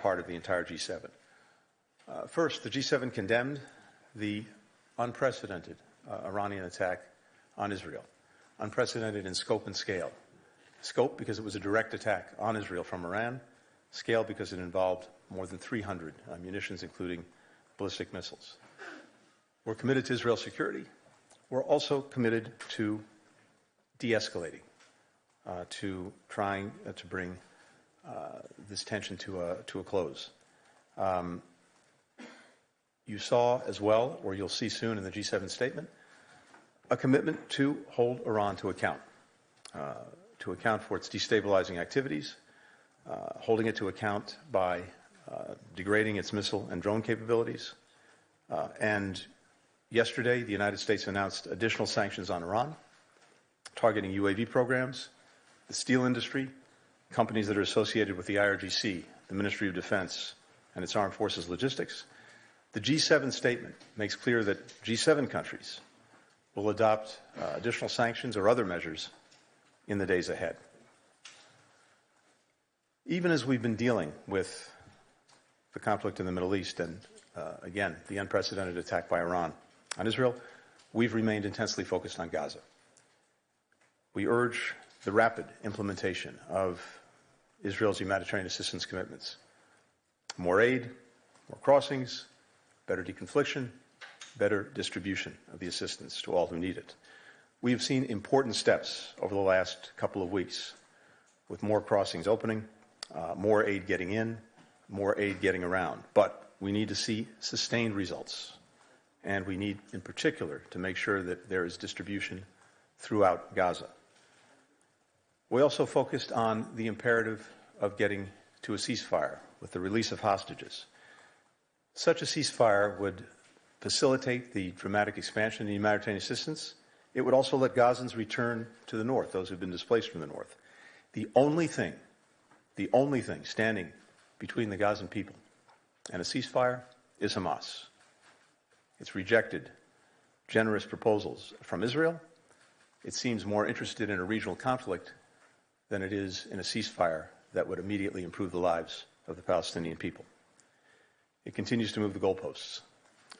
part of the entire G7. First, the G7 condemned the unprecedented Iranian attack on Israel, unprecedented in scope and scale. Scope because it was a direct attack on Israel from Iran, scale because it involved more than 300 munitions, including ballistic missiles. We're committed to Israel's security. We're also committed to de-escalating, to trying to bring this tension to a close. You saw as well, or you'll see soon in the G7 statement, a commitment to hold Iran to account for its destabilizing activities, holding it to account by degrading its missile and drone capabilities. And yesterday, the United States announced additional sanctions on Iran, targeting UAV programs, the steel industry, companies that are associated with the IRGC, the Ministry of Defense, and its armed forces logistics. The G7 statement makes clear that G7 countries will adopt additional sanctions or other measures in the days ahead. Even as we've been dealing with the conflict in the Middle East and, again, the unprecedented attack by Iran on Israel, we've remained intensely focused on Gaza. We urge the rapid implementation of Israel's humanitarian assistance commitments. More aid, more crossings, better deconfliction, better distribution of the assistance to all who need it. We have seen important steps over the last couple of weeks, with more crossings opening, more aid getting in, more aid getting around. But we need to see sustained results. And we need, in particular, to make sure that there is distribution throughout Gaza. We also focused on the imperative of getting to a ceasefire with the release of hostages. Such a ceasefire would facilitate the dramatic expansion in humanitarian assistance. It would also let Gazans return to the north, those who've been displaced from the north. The only thing standing between the Gazan people and a ceasefire is Hamas. It's rejected generous proposals from Israel. It seems more interested in a regional conflict than it is in a ceasefire that would immediately improve the lives of the Palestinian people. It continues to move the goalposts.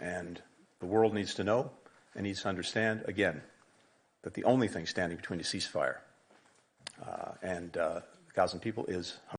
And the world needs to know and needs to understand, again, that the only thing standing between a ceasefire and the Gazan people is Hamas.